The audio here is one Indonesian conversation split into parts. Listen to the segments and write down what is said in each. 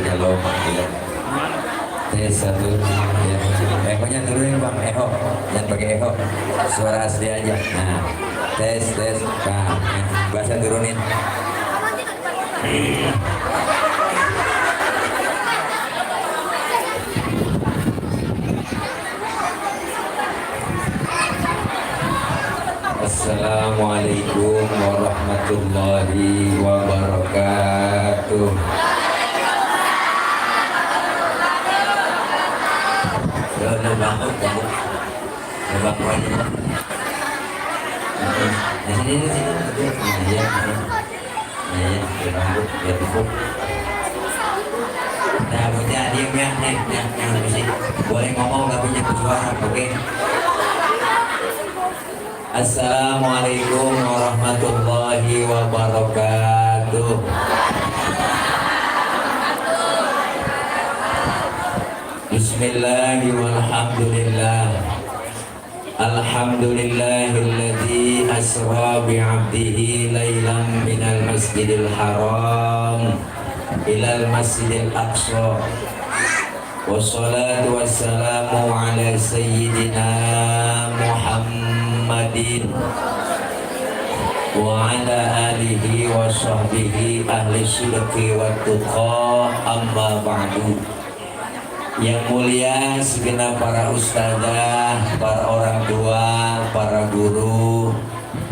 Kalau tes satu ya, ehonya turunin bang, eho jangan pakai eho, suara asli aja. Nah tes nah bahasa turunin. Assalamualaikum warahmatullahi wabarakatuh. Udah bangun kamu, udah bangun aja. Di sini, ya, rambut, ya cukup. Nah, bocah diam ya, yang di sini boleh ngomong tapi jangan suara, oke? Assalamualaikum warahmatullahi wabarakatuh. Bismillahirrahmanirrahim. Alhamdulillahilladzi asra bi'abdihi lailan minal masjidil haram ilal masjidil aqsa. Wassalatu wassalamu ala sayyidina Muhammadin wa ala alihi wa sahbihi ahli sidqi wa tuqa, amma ba'du. Yang mulia segenap para ustadzah, para orang tua, para guru,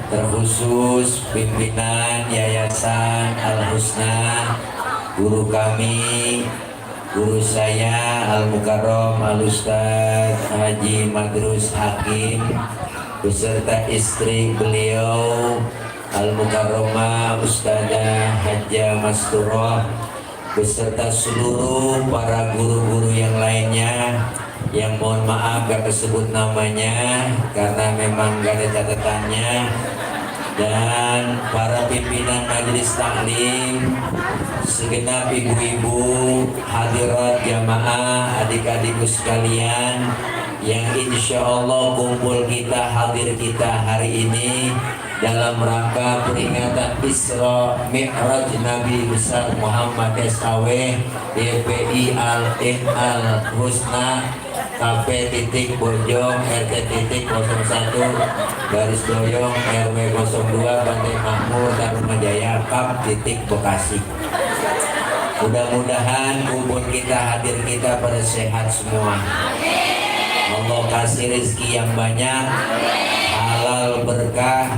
terkhusus pimpinan Yayasan Al-Husna, guru kami, guru saya Al-Mukarram Al-Ustadz Haji Madrus Hakim beserta istri beliau Al-Mukarramah Ustadzah Hajjah Masturah beserta seluruh para guru-guru yang lainnya yang mohon maaf gak kesebut namanya karena memang gak ada catatannya, dan para pimpinan majelis taklim, segenap ibu-ibu, hadirat jamaah, adik-adikku sekalian yang insya Allah kumpul kita, hadir kita hari ini dalam rangka peringatan Isra Mi'raj Nabi besar Muhammad SAW DPI Al-Husna KP titik Bojong RT titik 01 garis doyong RW 02 Bantai Makmur Tarumajaya Kap titik Bekasi. Mudah-mudahan kumpul kita, hadir kita pada sehat semua. Allah kasih rezeki yang banyak, halal berkah.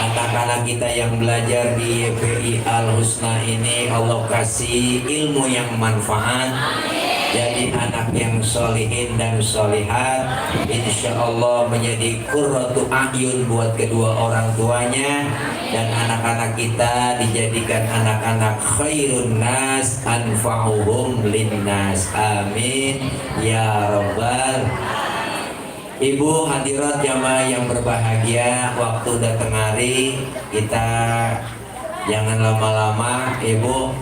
Anak-anak kita yang belajar di YPI Al-Husna ini Allah kasih ilmu yang manfaat, jadi anak yang solihin dan solihat, insya Allah menjadi qurratu a'yun buat kedua orang tuanya, dan anak-anak kita dijadikan anak-anak khairun nas anfa'uhum linnas, amin ya rabbal. Ibu hadirat jamaah yang berbahagia, waktu udah tengah kita jangan lama-lama. Ibu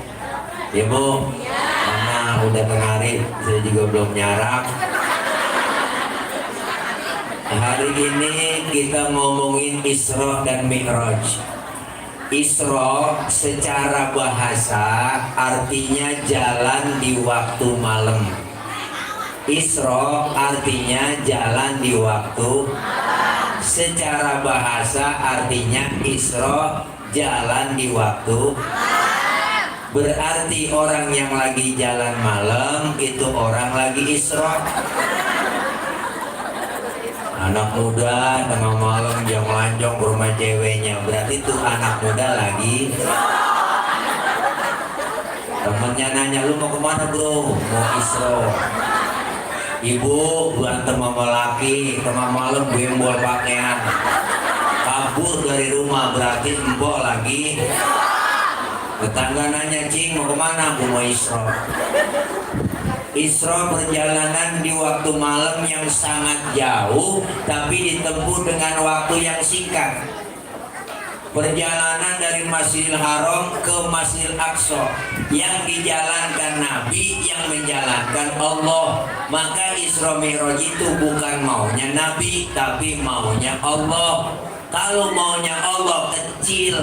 karena udah tengah saya juga belum nyarak. Hari ini kita ngomongin Isra dan Mi'raj. Isra secara bahasa artinya jalan di waktu malam. Isra artinya jalan di waktu, secara bahasa artinya Isra jalan di waktu. Berarti orang yang lagi jalan malam itu orang lagi Isra. Anak muda tengah malam jam lancong ke rumah ceweknya, berarti itu anak muda lagi. Temennya nanya, lu mau kemana bro? Mau Isra. Ibu berantem sama laki, tengah malam gembol pakaian, kabur dari rumah, berarti mbok lagi. Tetangga nanya, cing mau kemana? Aku mau Isra. Isra perjalanan di waktu malam yang sangat jauh, tapi ditempuh dengan waktu yang singkat. perjalanan dari Masjidil Haram ke Masjidil Aqsa yang dijalankan Nabi, yang menjalankan Allah. Maka Isra Mi'raj itu bukan maunya Nabi, tapi maunya Allah. Kalau maunya Allah kecil,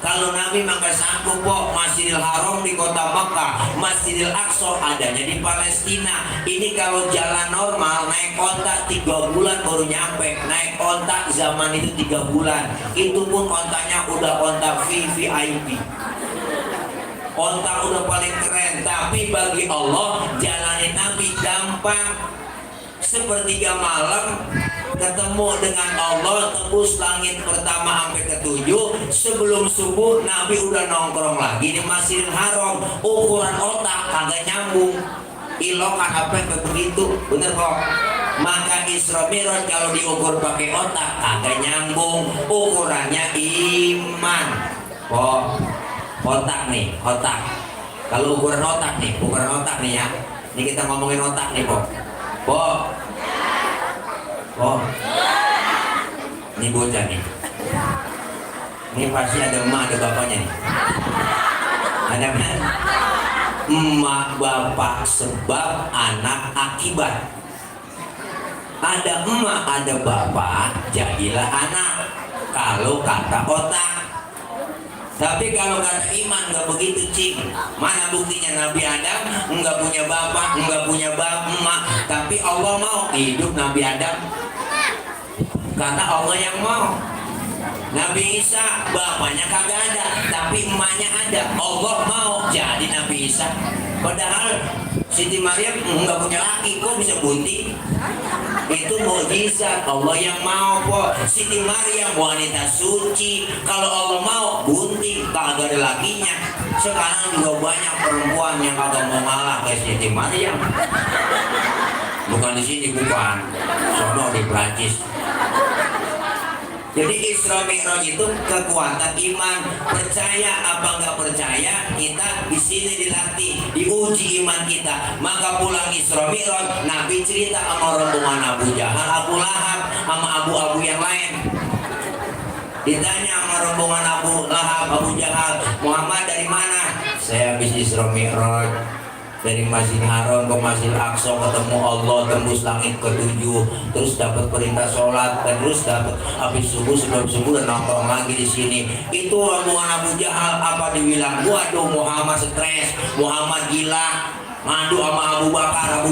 kalau Nabi maka sanggup kok. Masjidil Haram di kota Mekah, Masjidil Aqsa adanya di Palestina. Ini kalau jalan normal naik onta 3 bulan baru nyampe. Naik onta zaman itu 3 bulan. Itu pun ontanya udah onta VVIP. Onta udah paling keren. Tapi bagi Allah jalanin Nabi gampang. Sepertiga malam ketemu dengan Allah, tembus langit pertama sampai ke-7. Sebelum subuh Nabi udah nongkrong lagi di Masjidil Haram. Ukuran otak kagak nyambung, ilokan apa yang begitu, bener kok. Maka Isra Mi'raj kalau diukur pakai otak kagak nyambung, ukurannya iman. Oh, otak nih, otak. Kalau ukuran otak nih, ya. Ini kita ngomongin otak nih, Pok. Oh, ini bocah nih. Ini pasti ada emak, ada bapaknya nih. Ada kan? Emak bapak sebab, anak akibat. Ada emak, ada bapak, jadilah anak. Kalau kata otak. Tapi kalau kata iman nggak begitu, cing. Mana buktinya Nabi Adam nggak punya bapak, nggak punya emak, tapi Allah mau hidup Nabi Adam. Karena Allah yang mau. Nabi Isa bapaknya kagak ada, tapi emaknya ada. Allah mau jadi Nabi Isa. Padahal Siti Maryam nggak punya laki, kok bisa bunting? Itu mukjizat Allah yang mau kok. Siti Maryam wanita suci, kalau Allah mau bunting, kagak ada lakinya. Sekarang juga banyak perempuan yang kagak mau ngalah kayak Siti Maryam. Bukan di sini, bukan. Sono di Prancis. Jadi Isra Mi'raj itu kekuatan iman. Percaya apa nggak percaya, kita di sini dilatih, diuji iman kita. Maka pulang Isra Mi'raj, Nabi cerita sama rombongan Abu Jahal, Abu Lahab, sama abu-abu yang lain. Ditanya sama rombongan Abu Lahab, Abu Jahal, Muhammad dari mana? Saya habis Isra Mi'raj dari Masjidil Haram ke Masjidil Aqsa, ketemu Allah, tembus langit ke-7, terus dapat perintah sholat, dan terus dapat habis subuh, sebelum subuh dan nongkrong lagi di sini. Itu rombongan Abu Jahal apa dibilang? Waduh, Muhammad stres, Muhammad gila, ngadu sama Abu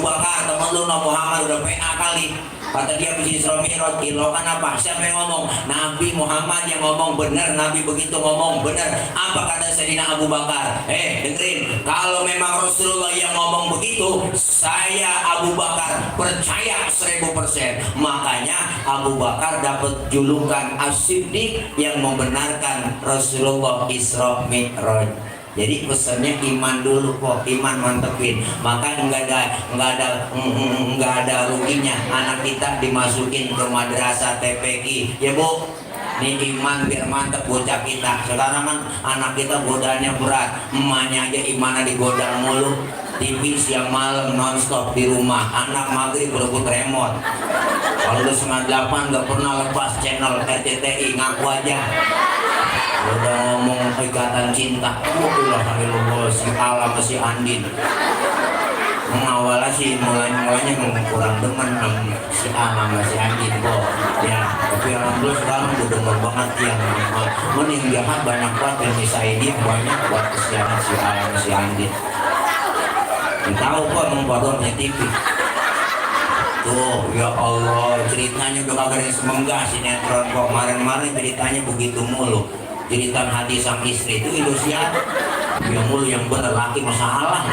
Bakar, temen lu Muhammad udah PA kali. Kata dia habis Isra Mi'raj, ilokan apa? Siapa yang ngomong? Nabi Muhammad yang ngomong, bener. Nabi begitu ngomong, bener. Apa kata Sayyidina Abu Bakar? Dengerin, kalau memang Rasulullah yang ngomong begitu, saya Abu Bakar percaya 1000%. Makanya Abu Bakar dapat julukan As-Siddiq yang membenarkan Rasulullah Isra Mi'raj. Jadi pesannya iman dulu kok, iman mantepin. Maka nggak ada ruginya anak kita dimasukin ke madrasah TPQ, ya Bu. Ini iman biar mantep bocah kita. Sekarang kan anak kita godaannya berat, emaknya aja imannya digoda mulu. TV siang malam nonstop di rumah, anak maghrib berebut remote. Kalau udah 9:30 nggak pernah lepas channel RCTI, ngaku aja. Udah ngomong ikatan cinta, alhamdulillah si Ala sama si Andin. Awalnya sih mulanya kurang demen si Ala sama si Andin kok. Ya, tapi alhamdulillah sekarang udah demen banget yang yang jahat banyak banget, yang misalnya dia banyak buat kesiangan si Ala sama si Andin. Tahu kok membuatnya TV. Tuh, ya Allah, ceritanya udah kagak semenggah sinetron kok. Kemarin ceritanya begitu mulu. Cerita hati sang istri itu ilusia yang mulu, yang bener laki masalah.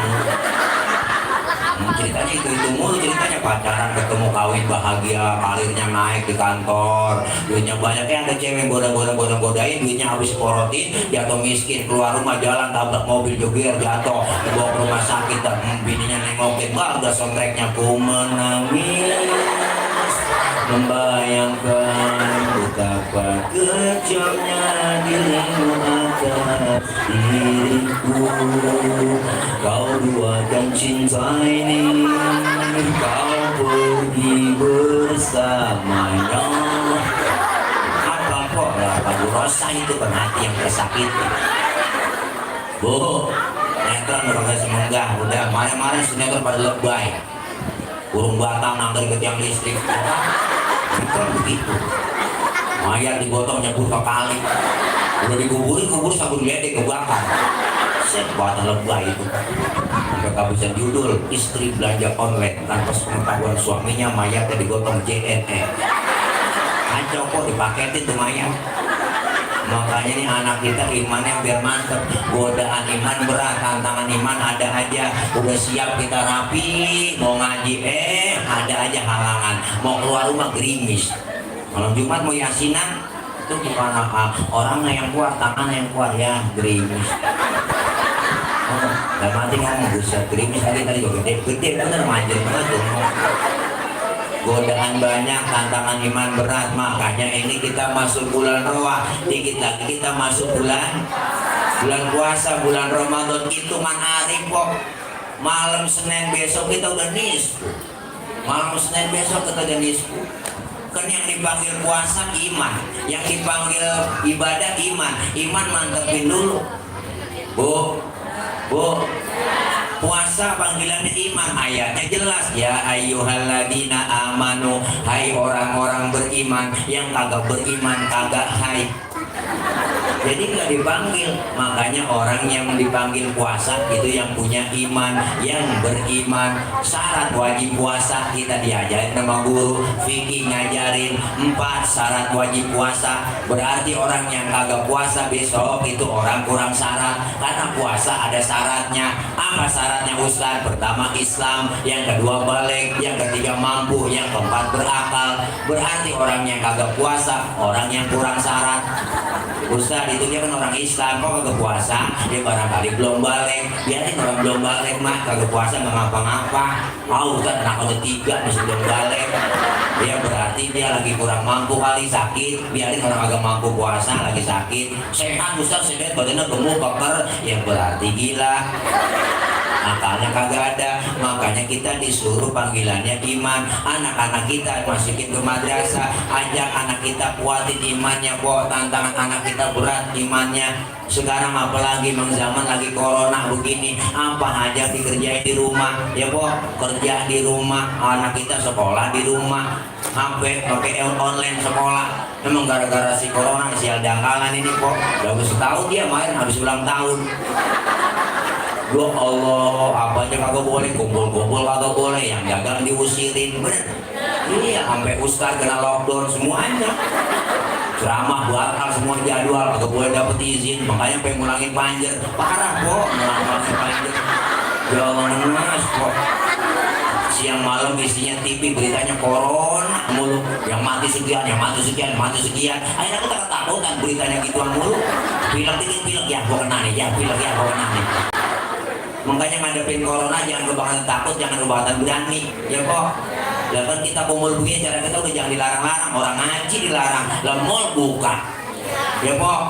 Ceritanya itu mulu, ceritanya pacaran, ketemu, kawin, bahagia, karirnya naik di kantor, duitnya banyak. Ada cewek godain, duitnya habis porotin, jatuh miskin, keluar rumah jalan tabrak mobil joger, jatuh, dibawa ke rumah sakit, dan bininya nengokin, udah soundtracknya ku menangis membayangkan betapa kejamnya dirimu atas diriku. Kau duakan cinta ini, kau pergi bersamanya. Apa kok lah Pak Guru? dosa itu kan hati yang tersakiti. Bu, netron pakai semenggah, udah marah-marah sinetron pada lebay. Burung batang nangkar ke tiang listrik. Netron begitu. Mayat digotong nyebur ke kali. Udah dikuburin, kubur sabun ledek kebakar. Set batang lebay itu. Sampai kehabisan judul, istri belanja online tanpa pengetahuan suaminya, mayatnya digotong JNE. Kacau kok dipaketin tuh mayat. Makanya nih anak kita imannya biar mantep. Godaan iman berat, tantangan iman ada aja. Udah siap kita rapi, mau ngaji ada aja halangan. Mau keluar rumah gerimis. Malam Jumat mau yasinan, itu gimana? Orangnya yang kuat, tangannya yang kuat ya gerimis. Oh, gak mati ngomong buset, gerimis tadi juga gede bener manjir banget tuh. Godaan banyak, tantangan iman berat. Makanya ini kita masuk bulan Roah, dikit lagi kita masuk bulan puasa, bulan Ramadan. Hitungan hari kok. Malam Senin besok kita udah nisfu. Malam Senin besok kita udah nisfu. Kan yang dipanggil puasa iman, yang dipanggil ibadah iman. Iman mantepin dulu. Bu, puasa panggilannya iman, ayatnya jelas ya ayyuhalladzina amanu, hai orang-orang beriman. Yang kagak beriman kagak hai, jadi nggak dipanggil. Makanya orang yang dipanggil puasa itu yang punya iman, yang beriman. Syarat wajib puasa kita diajarin sama guru fikih, ngajarin 4 syarat wajib puasa. Berarti orang yang kagak puasa besok itu orang kurang syarat, karena puasa ada syaratnya. Apa syaratnya Ustaz? Pertama Islam, yang kedua balik, yang ketiga mampu, yang keempat berakal. Berarti orang yang kagak puasa orang yang kurang syarat. Ustaz itu dia kan orang Islam kok kagak puasa, dia barangkali belum balik. Biarin orang belum balik mah, kagak puasa nggak ngapa-ngapa. Ustaz anak udah 3 masih belum balik, dia berarti dia lagi kurang mampu kali, sakit. Biarin orang agak mampu puasa lagi sakit. Sehat Ustaz, sehat badannya gemuk keker, ya berarti gila, akalnya kagak ada. Makanya kita disuruh panggilannya iman. Anak-anak kita masukin ke madrasah, ajak anak kita kuatin imannya kok. Tantangan anak kita berat imannya. Sekarang apalagi zaman lagi corona begini, apa aja dikerjain di rumah ya kok. Kerja di rumah, anak kita sekolah di rumah, HP pakai online sekolah. Memang gara-gara si corona, sial dangkalan ini kok. Udah setahun dia main habis ulang tahun. Ya Allah, apa aja kagak boleh, kumpul-kumpul kagak boleh, yang dagang diusirin, bener. Iya, sampai ustaz kena lockdown semuanya. Ceramah batal semua jadwal, kagak boleh dapet izin. Makanya pengen ngulangin panjer, parah kok ngulangin panjer. Ya Allah, ngenes kok. Siang malam isinya TV beritanya corona mulu, yang mati sekian, yang mati sekian, mati sekian. Akhirnya kita ketakutan beritanya gituan mulu. Pilek ya, gua kena nih, ya pilek ya, gua kena nih. Makanya ngadepin corona jangan kebangetan takut, jangan kebangetan berani, ya kok. Ya kan kita kumpul begini, cara kita udah jangan dilarang-larang. Orang ngaji dilarang, lah mall buka, ya kok.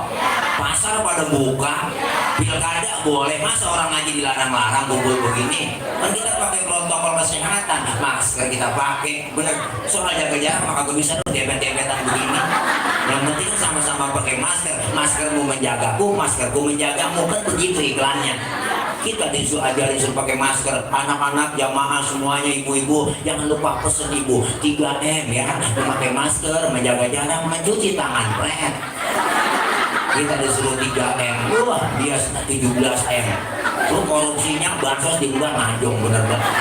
Pasar pada buka, pilkada boleh, masa orang ngaji dilarang-larang kumpul begini? Kan kita pakai protokol kesehatan, masker kita pakai, bener. Soal jaga jarak maka gue bisa dempet-dempetan begini. Yang penting sama-sama pakai masker, maskermu menjagaku, maskerku menjagamu, kan begitu iklannya. Kita disuruh ajarin suruh pakai masker, anak-anak, jamaah semuanya, ibu-ibu jangan lupa pesen ibu 3M ya, memakai masker, menjaga jarak, mencuci tangan, pret. Kita disuruh 3M, wah dia 17M. Tuh korupsinya bansos diubah najong, bener banget.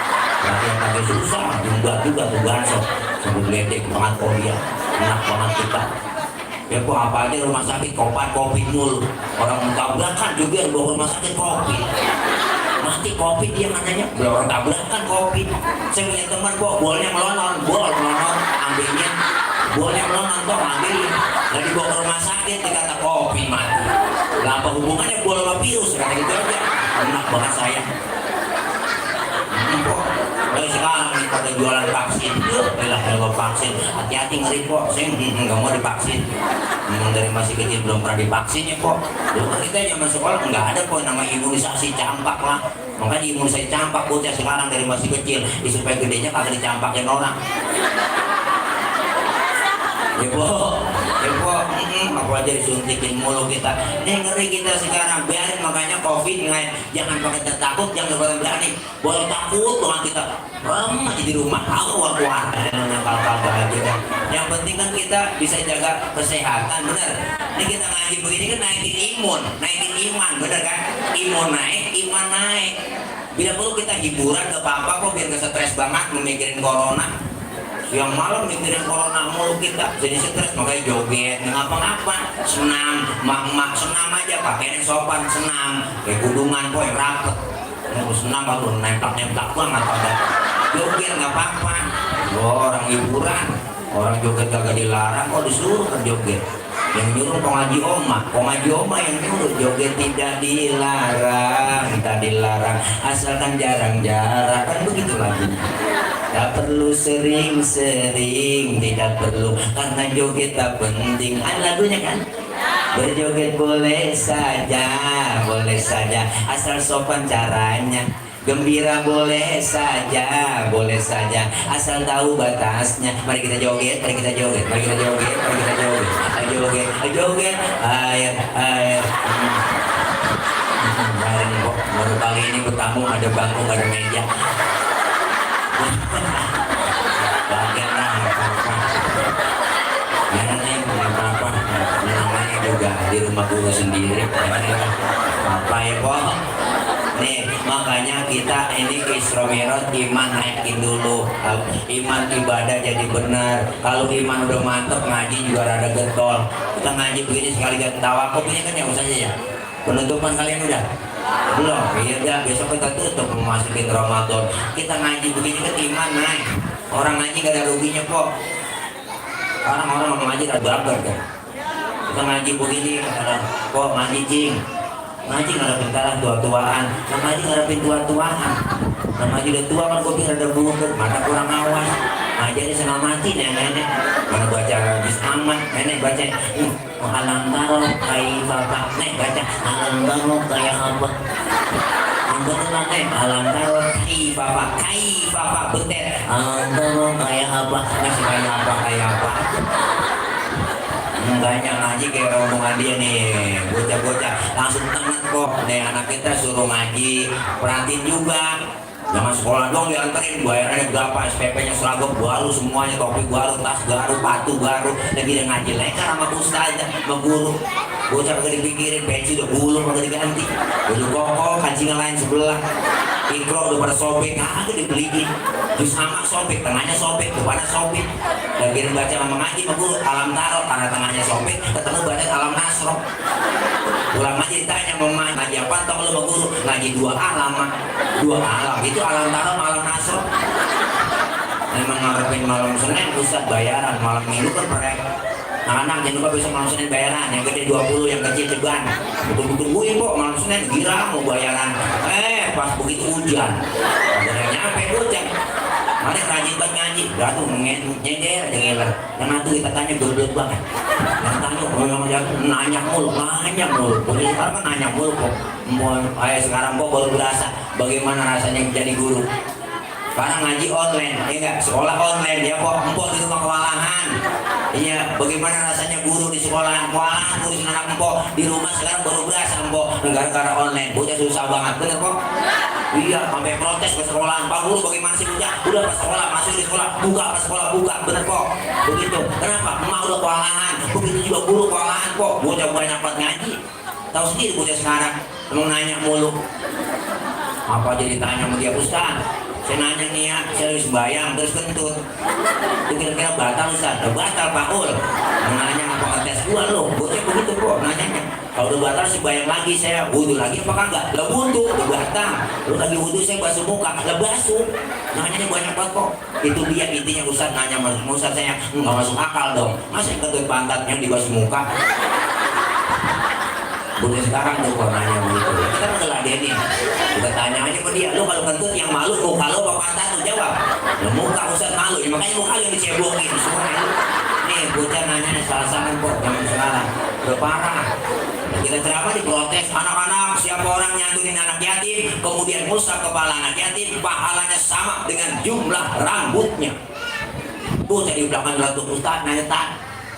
Berarti yang pakai susah, diubah juga tuh bansos. Sebut ledek banget Korea, enak banget kita. Ya kok apa aja rumah sakit COVID mulu. Orang tabrakan juga yang bawa rumah sakit COVID. Mati COVID dia katanya, orang tabrakan COVID. Saya punya teman kok, bolnya melonong, ambilnya. Bolnya melonong kok, ambilin. Gak dibawa ke rumah sakit, dikata COVID mati. Lah apa hubungannya bola sama virus, kata gitu aja. Enak banget saya. Kalau sekarang nih pada jualan vaksin, kalau vaksin, hati-hati ngeri kok. Saya nggak mau divaksin. Memang dari masih kecil belum pernah divaksin ya kok. Dulu kita zaman sekolah nggak ada kok nama imunisasi campak lah. Makanya imunisasi campak bocah sekarang dari masih kecil, supaya gedenya kagak dicampakin orang. Ya po, apa aja disuntikin mulu kita. Ini ngeri kita sekarang, biarin makanya covid nggak, jangan pakai takut, jangan pakai berani. Boleh takut banget kita, aja di rumah, aku kuat, nakal-nakal aja. Yang penting kan kita bisa jaga kesehatan, bener. Ini kita ngaji begini kan naikin imun, naikin iman, bener kan? Imun naik, iman naik. Bila perlu kita hiburan gak apa-apa kok, biar gak stres banget memikirin corona. Siang malam mikirin corona mulu kita, jadi stres, makanya joget, ngapa-ngapa, senam, mak-mak senam aja, pakai yang sopan, senam, kayak kudungan kok yang rapet. Senam baru nemplak-nemplak banget pada joget gak apa-apa. Orang hiburan, orang joget kagak dilarang, kok disuruh kan joget. Yang nyuruh pengaji oma yang nyuruh joget tidak dilarang, tidak dilarang, asalkan jarang-jarang, kan begitu lagi. Tak perlu sering-sering, tidak perlu, karena joget tak penting. Ada lagunya kan? Berjoget boleh saja, asal sopan caranya. Gembira boleh saja, asal tahu batasnya. Mari kita joget, mari kita joget, mari kita joget, mari kita joget, joget, joget, air. Kemarin kok baru kali ini bertamu ada bangku, ada meja. Bagian lah, apa-apa. Jangan nih, apa-apa. Namanya juga di rumah guru sendiri. Apa ya kok? Nih, makanya kita ini Isra Mi'raj iman naikin dulu. Iman ibadah jadi benar. Kalau iman udah mantep, ngaji juga rada getol. Kita ngaji begini sekali gak tawakuf ini kan ya usahanya ya. Penutupan kalian udah? Belum? Iya dah, besok kita tutup memasukin Ramadan. Kita ngaji begini kan iman naik. Orang ngaji gak ada ruginya kok. Orang-orang mau ngaji gak berabar kan. Kita ngaji begini kadang kok ngaji cing. Ngaji ngarepin taran tua-tuaan, ngaji ngarepin tua-tuaan. Ngaji udah tua kan kopi rada bunget, mata kurang awas. Ngaji aja setengah mati nenek. Mana baca habis aman, nenek baca alam taro kayak bapak, nek baca alam taro kayak apa? Yang betul nek alam taro kayak bapak betet. Alam taro kayak apa? Masih kayak apa? Banyak ngaji kayak rombongan dia nih, bocah-bocah langsung tenang kok. Nih anak kita suruh ngaji, perhatiin juga. Jangan sekolah dong dianterin, bayarannya berapa, SPP-nya seragam baru semuanya, topi baru, tas baru, patu baru. Lagi dia ngaji lekar sama ustaz, sama guru. Bocah kagak dipikirin, pensi udah bulung kagak diganti, baju koko, kancingan lain sebelah, ikro udah pada sobek, kagak dibeliin. Jus sama sobek, tengahnya sobek, depannya sobek. Lagi baca sama ngaji sama guru, alam taro, karena tengahnya sobek, ketemu baca alam nasro. Pulang ngaji ditanya mama, ngaji apa tau lu sama guru? Ngaji dua alam, itu alam taro sama alam nasro. Emang ngarepin malam Senin Ustaz bayaran, malam Minggu kan mereka anak-anak jangan lupa besok malam Senin bayaran, yang gede 20, yang kecil ceban. Betul-betul gue kok malam Senin gira mau bayaran. Pas begitu hujan, udah nyampe hujan. Mari rajin banget ngaji, jatuh nyender ngeler. Yang nanti kita tanya berbeda banget. Yang tanya orang nanya mulu. Jadi sekarang kan nanya mulu kok. Sekarang kok baru berasa bagaimana rasanya menjadi guru. Sekarang ngaji online, ya enggak? Sekolah online, ya kok empok di rumah kewalahan. Iya, bagaimana rasanya guru di sekolah kewalahan, ngurusin anak empok di rumah sekarang baru berasa empok gara-gara online. Bocah susah banget, bener kok? Iya, sampai protes ke sekolah. Pak guru bagaimana sih bocah? Udah pas sekolah, masuk di sekolah, buka, bener kok? Begitu. Kenapa? Emak udah kewalahan. Begitu juga guru kewalahan kok. Bocah banyak banget ngaji. Tahu sendiri bocah sekarang, emang nanya mulu. Apa jadi tanya sama dia, Ustaz? Saya nanya nih ya, saya harus bayang terus kentut. Itu kira-kira batal Ustaz? Batal Pak Ul. Nanya apa tes gua lo? Bocah begitu kok nanyanya. Kalau udah batal sih bayang lagi, saya wudu lagi apa kagak? Lah wudu, udah batal. Lu lagi wudu saya basuh muka, lah basuh. Nanyanya banyak banget kok. Itu dia intinya Ustaz nanya sama Ustaz saya nggak masuk akal dong. Masa yang kentut pantat yang dibasuh muka? Bocah sekarang tuh kok nanya begitu. Kita kan ngeladenin. Kita tanya aja ke dia, lu kalau kentut yang malu muka lu apa pantat lu? Jawab. Lu muka Ustaz malu, ya makanya muka yang dicebokin semua. Nih bocah nanya salah-salah kok zaman sekarang. Udah parah. Kita ceramah diprotes, anak-anak siapa orang nyantunin anak yatim kemudian musnah kepala anak yatim, pahalanya sama dengan jumlah rambutnya. Bocah di belakang Ustaz nanya,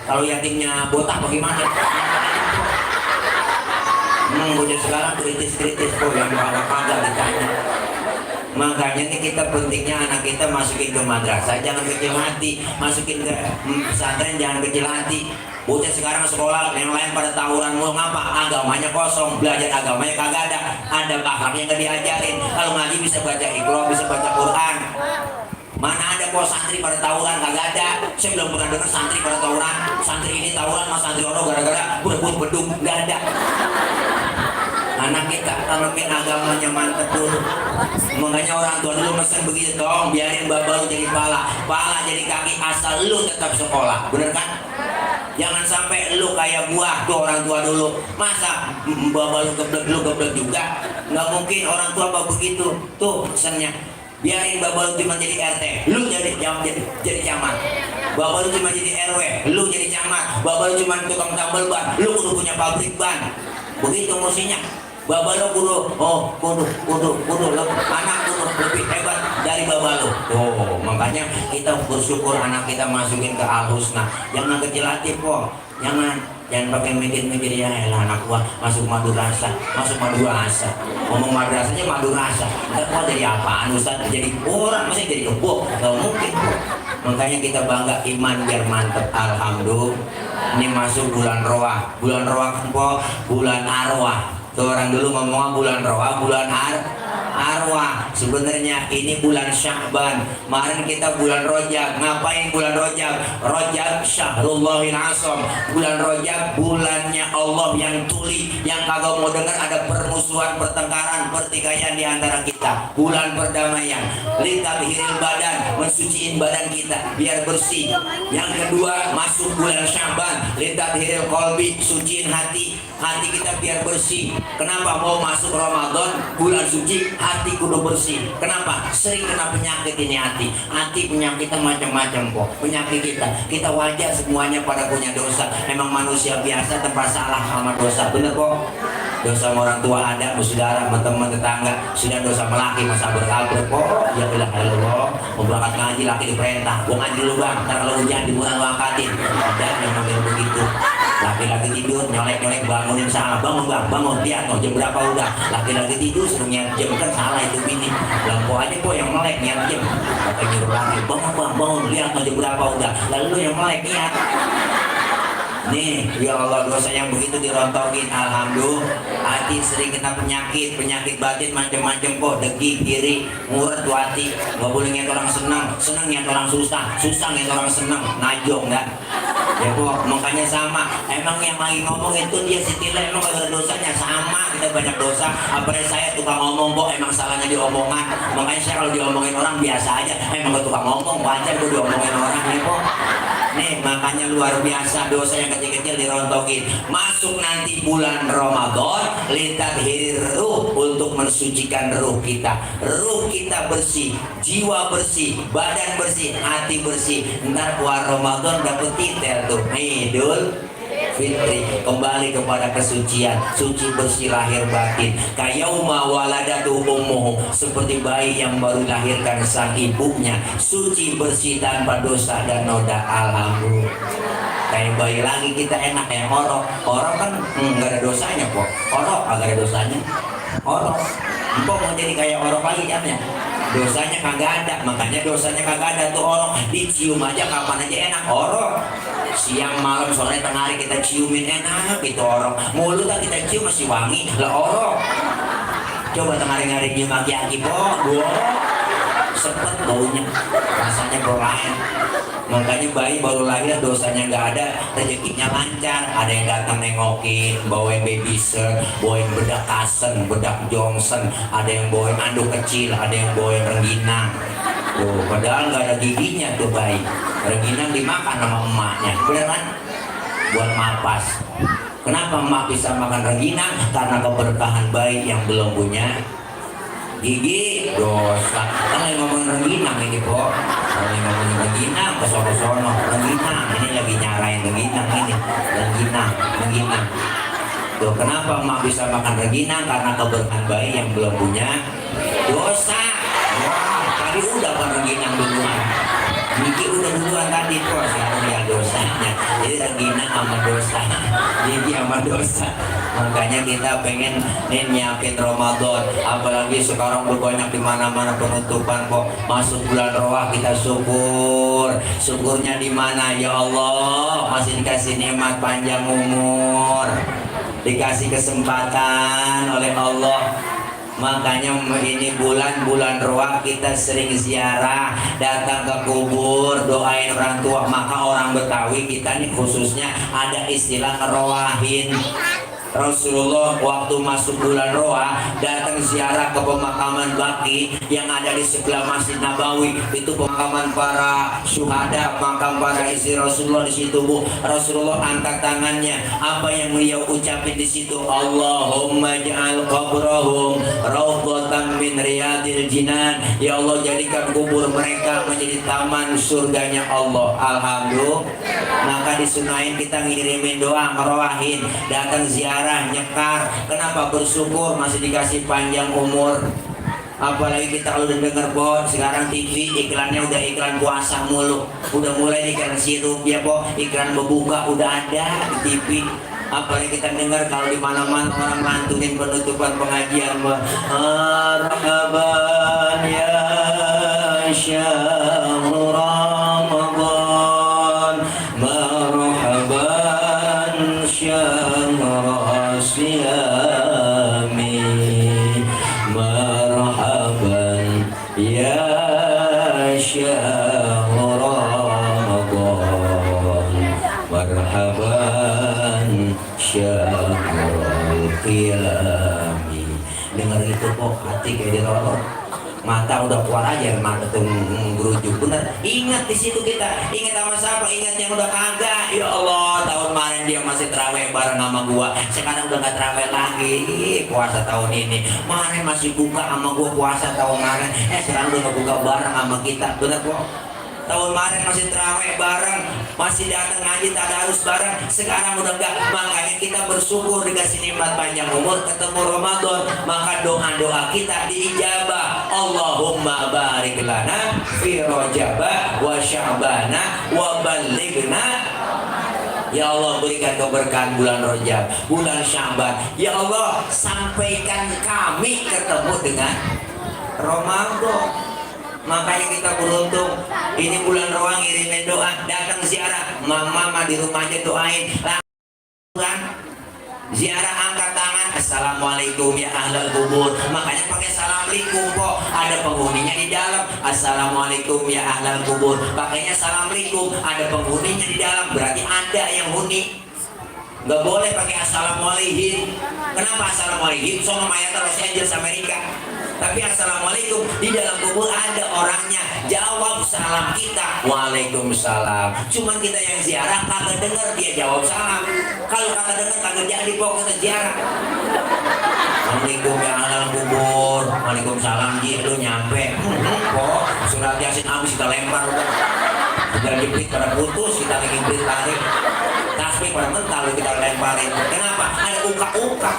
kalau yatimnya botak bagaimana? Bocah sekarang kritis-kritis kok yang kagak ditanya. Makanya nih kita pentingnya anak kita masukin ke madrasah jangan kecil hati, masukin ke pesantren jangan kecil hati. Bocah sekarang sekolah yang lain pada tawuran mulu, ngapa? Agamanya kosong, belajar agamanya kagak ada, akhlaknya nggak diajarin. Kalau ngaji bisa baca Iqra, bisa baca Quran. Mana ada kok santri pada tawuran, kagak ada. Saya belum pernah dengar santri pada tawuran. Santri ini tawuran sama santri ono gara-gara berebut bedung, nggak ada. Anak kita tanamin agamanya mantep dulu. Makanya orang tua dulu mesen begitu, tolong biarin baba lu jadi pala jadi kaki, asal lu tetap sekolah, bener kan? Jangan sampai lu kayak gua tuh orang tua dulu, masa baba lu geblek juga? Nggak mungkin orang tua baba begitu. Tuh pesannya, biarin baba lu cuma jadi RT, lu jadi camat. Baba lu cuma jadi RW, lu jadi camat. Baba lu cuma tukang tambal ban, lu kudu punya pabrik ban. Begitu mestinya. Baba lo kudu lo anak kudu lebih hebat dari baba lo. Oh, makanya kita bersyukur anak kita masukin ke Al-Husna. Jangan kecil hati kok. Jangan pakai mikir-mikir ya elah anak gua masuk madrasah. Ngomong madrasahnya madrasah. Entar gua jadi apaan Ustaz? Jadi orang masih jadi kebok. Enggak mungkin kok. Makanya kita bangga iman biar mantep. Alhamdulillah. Ini masuk bulan Roah. Bulan Roah kok bulan arwah. Tuh orang dulu ngomong bulan Roah, bulan arwah. Sebenarnya ini bulan Sya'ban. Kemarin kita bulan Rajab. Ngapain bulan Rajab? Rajab Syahrullahil Azam. Bulan Rajab bulannya Allah yang tuli, yang kagak mau dengar ada permusuhan, pertengkaran, pertikaian di antara kita. Bulan perdamaian. Litabhiril badan, mensuciin badan kita biar bersih. Yang kedua masuk bulan Sya'ban. Litabhiril qalbi, suciin hati kita biar bersih. Kenapa mau masuk Ramadan bulan suci hati kudu bersih? Kenapa? Sering kena penyakit ini hati penyakitnya macam-macam kok. Penyakit kita wajar semuanya pada punya dosa. Memang manusia biasa tempat salah sama dosa, bener kok. Dosa sama orang tua ada, saudara, teman tetangga, sudah dosa melaki masa berkabut kok. Ya bilang Allah, mau berangkat ngaji laki diperintah, gua ngaji dulu bang, ntar kalau hujan di bulan lu angkatin. Ada yang model begitu. Laki-laki tidur nyolek-nyolek bangunin salah, bangun lihat mau jam berapa udah. Laki-laki tidur suruh nyiap jam, kan salah itu bini. Lampu aja kok yang melek nyiap jam. Kata nyuruh laki, bangun lihat mau jam berapa udah. Lalu lu yang melek niat. Nih, ya Allah dosa yang begitu dirontokin. Alhamdulillah, hati sering kena penyakit batin macam-macam kok. Degi, kiri, muret tuh hati. Gak boleh ngeliat orang senang ngeliat orang susah ngeliat orang senang. Najong enggak? Ya kok, makanya sama. Emang yang lagi ngomong itu dia Sitila emang gak ada dosanya. Sama, kita banyak dosa. Apalagi saya tukang ngomong kok, emang salahnya di omongan. Makanya saya kalau diomongin orang biasa aja. Emang gak tukang ngomong, wajar gue diomongin orang ya kok. Nih, makanya luar biasa dosa yang kecil-kecil dirontokin. Masuk nanti bulan Ramadan, litabhir ruh, untuk mensucikan ruh kita. Ruh kita bersih, jiwa bersih, badan bersih, hati bersih. Ntar bulan Ramadan dapet titel tuh. Idul Fitri, kembali kepada kesucian, suci bersih lahir batin. Kayauma waladatu ummuhu, seperti bayi yang baru lahirkan sang ibunya, suci bersih tanpa dosa dan noda. Alhamdulillah. Kayak bayi lagi kita enak ya. Orang kan nggak ada dosanya kok. Orang agak ada dosanya. Orang mau jadi kayak orang lagi jamnya. Dosanya kagak ada, makanya dosanya kagak ada tuh orang dicium aja kapan aja enak. Orang siang malam sore tengah hari kita ciumin enak itu orang. Mulut kita cium masih wangi lah orang. Coba tengah hari nyium aki-aki sepet baunya, rasanya lain. Makanya bayi baru lahir dosanya nggak ada, rezekinya lancar. Ada yang datang nengokin, bawain baby shirt, bawain bedak Kasen, bedak Johnson, ada yang bawain anduk kecil, ada yang bawain rengginang. Tuh, padahal nggak ada giginya tuh bayi. Rengginang dimakan sama emaknya, bener kan? Buat mapas. Kenapa emak bisa makan rengginang? Karena keberkahan bayi yang belum punya gigi. Dosa. Kan lagi ngomongin rengginang ini kok. Lagi ngomongin rengginang ke sono-sono. Rengginang ini lagi nyarain rengginang ini. Rengginang. Tuh, kenapa emak bisa makan rengginang? Karena keberkahan bayi yang belum punya dosa. Wah, tadi udah kan rengginang duluan. Niki udah duluan tadi tuh, sekarang ya dosanya. Jadi rengginang sama dosa. gigi sama dosa. Makanya kita pengen nyiapin Ramadan, apalagi sekarang berbanyak di mana-mana penutupan kok. Masuk bulan Roah kita syukur. Syukurnya di mana ya Allah? Masih dikasih nikmat panjang umur, dikasih kesempatan oleh Allah. Makanya ini bulan-bulan Roah kita sering ziarah, datang ke kubur, doain orang tua. Maka orang Betawi kita nih khususnya ada istilah ngeroahin. Rasulullah waktu masuk bulan Roah datang ziarah ke pemakaman Baqi yang ada di sebelah Masjid Nabawi. Itu pemakaman para syuhada, makam para istri Rasulullah di situ, Bu. Rasulullah angkat tangannya, apa yang beliau ucapin di situ? Allahumma ja'al qabrahum rawdatan min riyadil jinan. Ya Allah, jadikan kubur mereka menjadi taman surganya Allah. Alhamdulillah. Maka disunahin kita ngirimin doa, ngeroahin, datang ziarah, nyekar. Kenapa? Bersyukur masih dikasih panjang umur. Apalagi kita kalau udah denger bos, sekarang TV iklannya udah iklan puasa mulu. Udah mulai iklan sirup ya po, iklan berbuka udah ada di TV. Apalagi kita dengar kalau di mana-mana orang mantunin penutupan pengajian, marhaban ya syahrul Ramadan, marhaban syahrul siyami, marhaban ya syahrul Ramadan, marhaban syahrul qiyami. Dengar itu kok hati kayak dirolok, mata udah keluar aja, mata tuh ngerujuk. Bener, ingat di situ kita, ingat sama siapa? Ingat yang udah kagak. Ya Allah, tahun kemarin dia masih terawih bareng sama gua, sekarang udah gak terawih lagi. Puasa tahun ini, kemarin masih buka sama gua puasa tahun kemarin, sekarang udah gak buka bareng sama kita. Bener kok. Tahun kemarin masih terawih bareng, masih datang ngaji tadarus bareng, sekarang udah enggak. Makanya kita bersyukur dikasih nikmat panjang umur, ketemu Ramadan, maka doa-doa kita diijabah. Allahumma barik lana fi Rajaba wa Sya'bana wa ballighna. Ya Allah, berikan keberkahan bulan Rajab, bulan Sya'ban. Ya Allah, sampaikan kami ketemu dengan Ramadan. Makanya kita beruntung, ini bulan Roah ngirimin doa, datang ziarah, mama di rumahnya doain, langsung ziarah angkat tangan, assalamualaikum ya ahlal kubur. Makanya pakai assalamualaikum kok, ada penghuninya di dalam, assalamualaikum ya ahlal kubur. Pakainya assalamualaikum, ada penghuninya di dalam, berarti ada yang huni. Gak boleh pakai assalamualaikum. Kenapa assalamualaikum? Soalnya mayat Los Angeles Amerika. Tapi assalamualaikum, di dalam kubur ada orangnya. Jawab salam kita, waalaikumsalam. Cuman kita yang ziarah kagak dengar dia jawab salam. Kalau kagak dengar kagak jadi pokoknya ziarah. Assalamualaikum ya ahlal kubur. Waalaikumsalam ji, lu nyampe. Kok surat Yasin habis kita lempar udah. Udah jepit pada putus, kita lagi jepit tarik. Tasbih pada mental kita lemparin. Kenapa? Ada uka-uka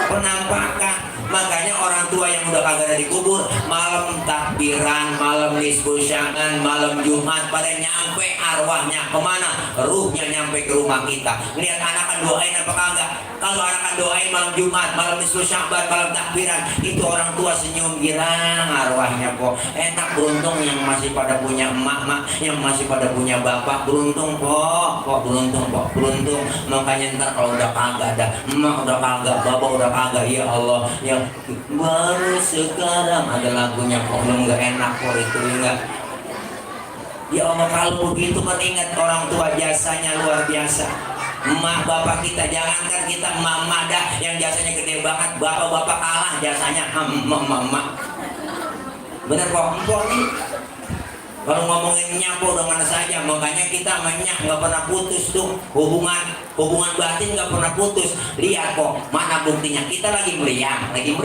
penampakan. Makanya orang tua yang udah kagak ada di kubur, malam takbiran, malam nisfu Sya'ban, malam Jumat, pada nyampe arwahnya kemana? Ruhnya nyampe ke rumah kita. Lihat anak doain apa kagak? Kalau anak doain malam Jumat, malam nisfu Sya'ban, malam takbiran, itu orang tua senyum girang arwahnya kok. Enak, beruntung yang masih pada punya emak-emak, yang masih pada punya bapak, beruntung kok beruntung kok, beruntung. Makanya ntar kalau udah kagak ada, emak udah kagak, bapak udah kagak, ya Allah, ya baru sekarang ada lagunya kok, belum nggak enak kok itu enggak. Ya Allah, kalau begitu kan ingat orang tua jasanya luar biasa. Emak bapak kita, jangankan kita emak dah yang jasanya gede banget, bapak-bapak kalah jasanya emak. Bener kok, empok nih. Kalau ngomongin nyak udah mana saja, makanya kita menyak nggak pernah putus tuh hubungan batin nggak pernah putus. Lihat kok, mana buktinya? Kita lagi meriang nih,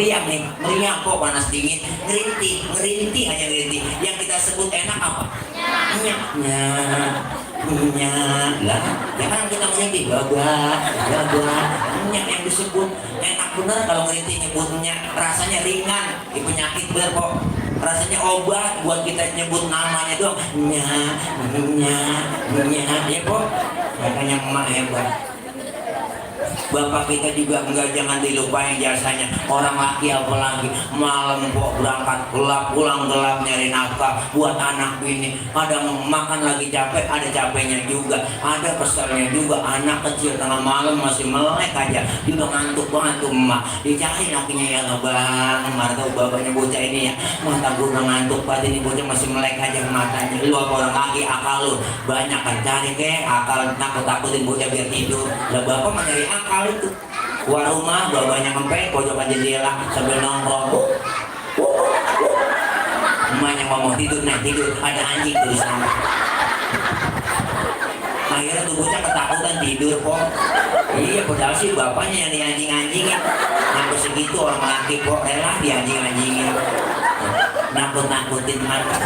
meriang kok panas dingin, ngerintih hanya ngerintih. Yang kita sebut enak apa? Nyaknya lah, jangan kita ngerintih gabah, nyak yang disebut enak bener. Kalau ngerintih nyebutnya rasanya ringan, di penyakit bener kok. Rasanya obat buat kita nyebut namanya dong. Nya ya kok. Makanya emak hebat. Bapak kita juga enggak, jangan dilupain jasanya. Orang laki apalagi malam kok berangkat gelap, pulang gelap nyari nafkah buat anak ini. Ada makan lagi capek, ada capeknya juga, ada keselnya juga. Anak kecil tengah malam masih melek aja, juga ngantuk banget tuh emak. Dicari lakinya ya abang, mantap bapaknya bocah ini ya. Mata gue udah ngantuk banget ini bocah masih melek aja matanya. Lu apa orang laki akal lu banyak kan, cari ke akal nakut-nakutin bocah biar tidur. Lah bapak mah nyari akal itu. Keluar rumah bapaknya ngempet pojokan jendela sambil nongkrong. Emaknya ngomong tidur, nah tidur, ada anjing tuh di sana. Akhirnya tuh bocah ketakutan tidur kok. Iya padahal sih bapaknya yang dianjing-anjingin. Sampai segitu orang laki kok rela dianjing-anjingin. Nakut-nakutin anak.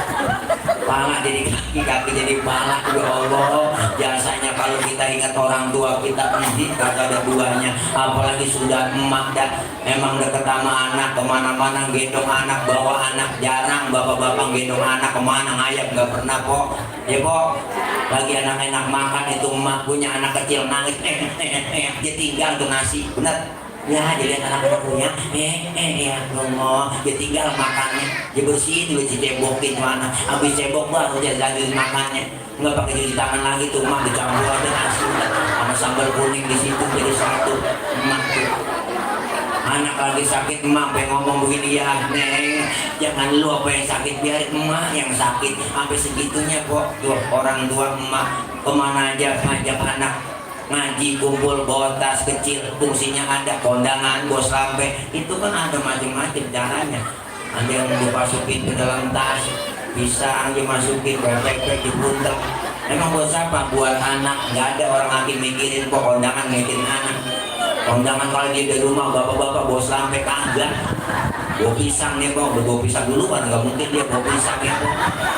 Pala jadi kaki, kaki jadi pala. Ya Allah, jasanya kalau kita ingat orang tua kita pendidik kagak ada duanya. Apalagi sudah emak dah. Emang deket sama anak, kemana-mana gendong anak, bawa anak. Jarang bapak-bapak gendong anak kemana, ngayap nggak pernah kok. Ya kok, lagi anak enak makan itu emak punya anak kecil nangis, dia tinggal tuh nasi, bener. Ya dilihat anak-anak punya, ya Allah, dia tinggal makannya, dia bersihin dulu, dicebokin mana, habis cebok baru dia lanjut makannya, nggak pakai cuci tangan lagi tuh emak, dicampur aja nasi sama sambal kuning di situ jadi satu emak tuh. Anak lagi sakit emak pengen ngomong begini ya neng, jangan lu apa yang sakit biarin emak yang sakit. Sampai segitunya kok tuh orang tua emak kemana aja ngajak anak ngaji kumpul bawa tas kecil, fungsinya ada kondangan bos lampe itu kan ada macam-macam caranya. Ada yang dimasukin ke dalam tas, pisang dimasukin, bebek di pundak. Emang buat siapa? Buat anak. Nggak ada orang lagi mikirin kok kondangan mikirin anak. Kondangan kalau dia dari rumah bapak-bapak bos lampe kagak. Bawa pisang nih kok, bawa pisang dulu kan nggak mungkin dia bawa pisang ya kok.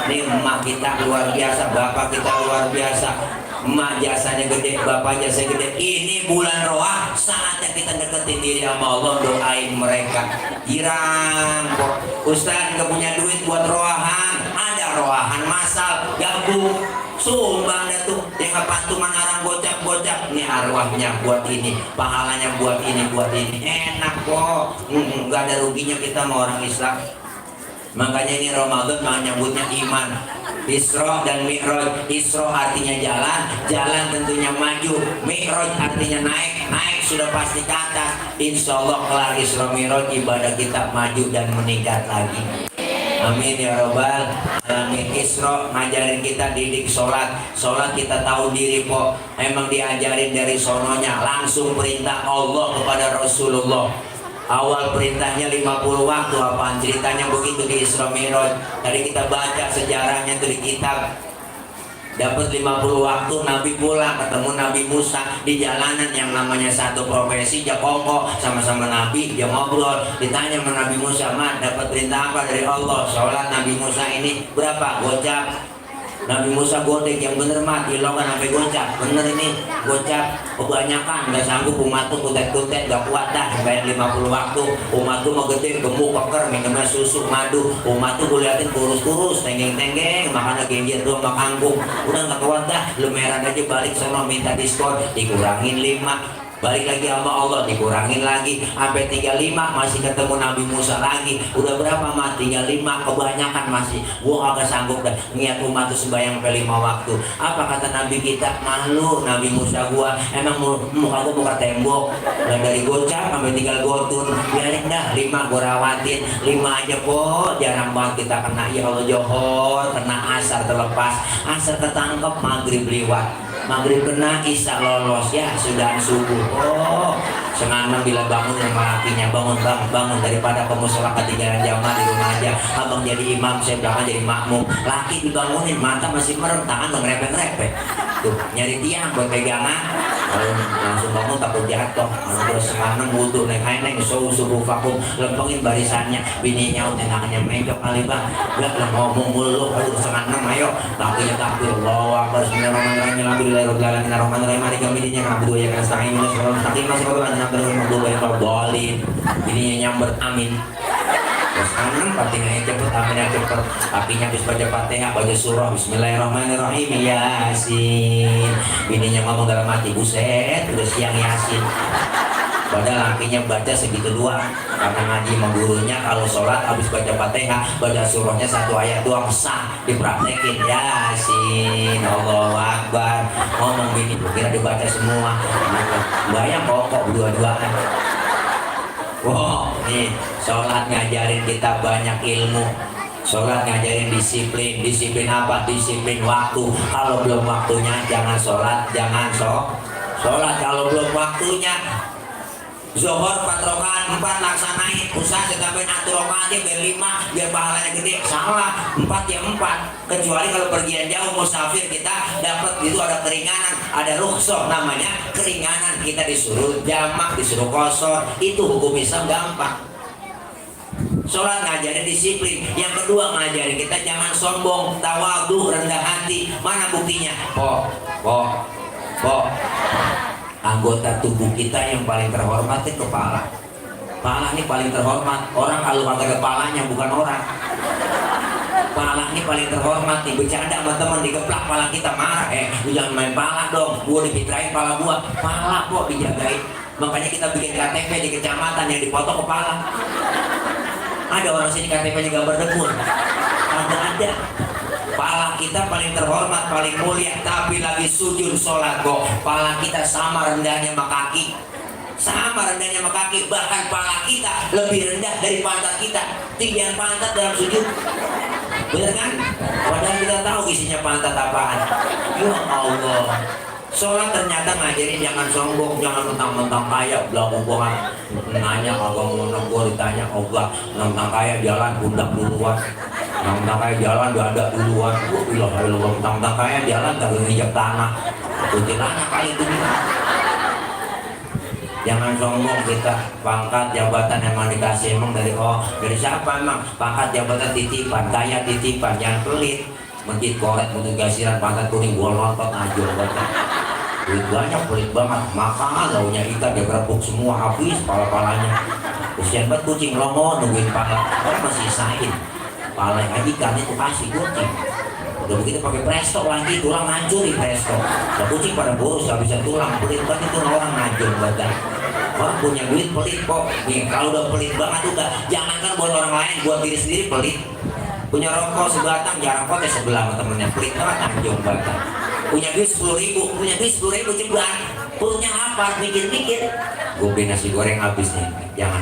Nih emak kita luar biasa, bapak kita luar biasa. Emak jasanya gede, bapak jasa gede. Ini bulan Roah, saatnya kita deketin diri sama Allah, doain mereka. Girang kok, Ustaz nggak punya duit buat roahan, ada roahan masal, gabung, sumbang dah tuh. Yang nggak patungan orang gocap-gocap, ini arwahnya buat ini, pahalanya buat ini, enak kok. Nggak ada ruginya kita sama orang Islam. Makanya ini Ramadan menyambutnya iman. Isra dan Mi'raj. Isra artinya jalan, jalan tentunya maju. Mi'raj artinya naik, naik sudah pasti ke atas. Insya Allah kelar Isra Mi'raj ibadah kita maju dan meningkat lagi. Amin ya robbal alamin. Isra ngajarin kita didik sholat. Sholat kita tahu diri kok. Emang diajarin dari sononya. Langsung perintah Allah kepada Rasulullah. Awal perintahnya 50 waktu, apaan ceritanya begitu di Isra Mi'raj. Tadi kita baca sejarahnya tuh di kitab. Dapat 50 waktu, Nabi pulang ketemu Nabi Musa di jalanan yang namanya satu profesi, dia kongko sama-sama Nabi, dia ngobrol. Ditanya sama Nabi Musa, "Mat, dapat perintah apa dari Allah?" Sholat Nabi Musa ini berapa? Gocap. Nabi Musa godek, yang bener mati lo kan sampai gocap, bener ini gocap kebanyakan, nggak sanggup umat tuh kutet-kutet, gak kuat dah sampai 50 waktu. Umat tuh mau gede, gemuk, keker, minumnya susu, madu. Umat tuh gue liatin kurus-kurus, tenggeng-tenggeng, makannya genjer doang, kangkung. Udah gak kuat dah, lu merah aja balik sono minta diskon, dikurangin 5. Balik lagi sama Allah, dikurangin lagi sampai 35, masih ketemu Nabi Musa lagi. Udah berapa mah? 35, kebanyakan masih. Gua agak sanggup dah niat umat tuh sembahyang sampai 5 waktu. Apa kata Nabi kita? Malu Nabi Musa gua, emang muka gua buka tembok. Dan dari gocap sampai tinggal gotun, biarin dah 5 gua rawatin. 5 aja kok, jarang banget kita kena. Ya Allah johor, kena asar terlepas, asar ketangkep, maghrib liwat. Maghrib kena, isya lolos, ya sudah subuh. Oh, sengaja bila bangun sama lakinya, bangun daripada kamu sholat ketinggalan jamaah di rumah aja. Abang jadi imam, saya belakang jadi makmum. Laki dibangunin, mata masih merem, tangan tuh ngerepet-ngerepet. Tuh, nyari tiang buat pegangan. Kalau langsung bangun takut jatuh. Terus sengaja wudhu, naik subuh vakum, lempengin barisannya. Bininya enakannya mejok kali bang. Gak lah ngomong mulu, aduh sengaja ayo. Lakinya takbir, Allahu Akbar, bismillahirrahmanirrahim, alhamdulillahirobbilalamin, arrahmanirrahim, maliki yaumiddin, na'budu wa iyyaka nasta'in, ihdinas siratal mustaqim, siratal ladzina an'amta 'alaihim, ghairil maghdubi 'alaihim waladdallin. Bininya nyamber, amin. Terus kanan Fatihahnya cepet, aminnya cepet. Kakinya habis baca Fatihah, baca surah bismillahirrahmanirrahim, Yasin. Bininya ngomong dalam hati, buset udah siang Yasin. Padahal lakinya baca segitu doang. Karena ngaji sama gurunya kalau sholat habis baca Fatihah, baca surahnya 1 ayat doang sah. Dipraktekin Yasin, Allahu Akbar. Ngomong gini, kira dibaca semua. Bayang kok dua-duaan. Wow, nih sholat ngajarin kita banyak ilmu. Sholat ngajarin disiplin. Disiplin apa? Disiplin waktu. Kalau belum waktunya jangan sholat, jangan sholat. Kalau belum waktunya Zuhur 4 rakaat 4 laksanain, usah sampai 1 rakaat aja biar 5 biar pahalanya gede. Salah, 4 ya 4. Kecuali kalau pergian jauh musafir kita dapat itu ada keringanan, ada rukhsah namanya keringanan, kita disuruh jamak, disuruh qashar, itu hukum Islam gampang. Sholat ngajarin disiplin. Yang kedua ngajarin kita jangan sombong, tawadhu, rendah hati. Mana buktinya? Anggota tubuh kita yang paling terhormat itu kepala. Kepala ini paling terhormat. Orang kalau pakai kepalanya bukan orang. Kepala ini paling terhormat. Nih bercanda sama teman dikeplak kepala kita marah. Lu jangan main pala dong. Gua dipitrain pala gua. Pala kok dijagain. Makanya kita bikin KTP di kecamatan yang dipotong kepala. Ada orang sini KTP-nya gambar debur. Ada. Pala kita paling terhormat, paling mulia, tapi lagi sujud sholat kok pala kita sama rendahnya sama kaki. Sama rendahnya sama kaki. Bahkan pala kita lebih rendah dari pantat kita. Tinggian pantat dalam sujud. Bener kan? Padahal kita tahu isinya pantat apaan. Ya Allah. Sholat ternyata ngajarin jangan sombong, jangan mentang-mentang kaya, belagu banget. Nanya agak mau negor, ditanya Allah, mentang kaya jalan pundak duluan. Mentang kaya jalan dada duluan. Mentang kaya jalan kagak nginjak tanah. Kuntilanak kali itu. Jangan sombong kita. Pangkat jabatan emang dikasih emang dari siapa emang? Pangkat jabatan titipan, kaya titipan, jangan pelit. Masjid korek, masjid gasiran, pantat kuning, gua nonton aja baca. Duit banyak, pelit banget. Makan launya ikan dia berebuk semua habis pala-palanya. Kesian banget kucing longo nungguin pala. Orang masih isain. Pala yang ikannya tuh kasih kucing. Udah begitu pakai presto lagi, tulang hancurin presto. Nah, kucing pada boros gak bisa tulang. Pelit banget itu orang ngajur badan. Orang punya duit pelit kok. Nih, kalau udah pelit banget udah, jangankan buat orang lain, buat diri sendiri pelit. Punya rokok sebatang jarang kotes sebelah sama temennya, pelit banget anjong batang. Punya duit 10.000, punya duit 10.000 ceban. Punya apa? Mikir-mikir. Gue beli nasi goreng habis nih. Jangan.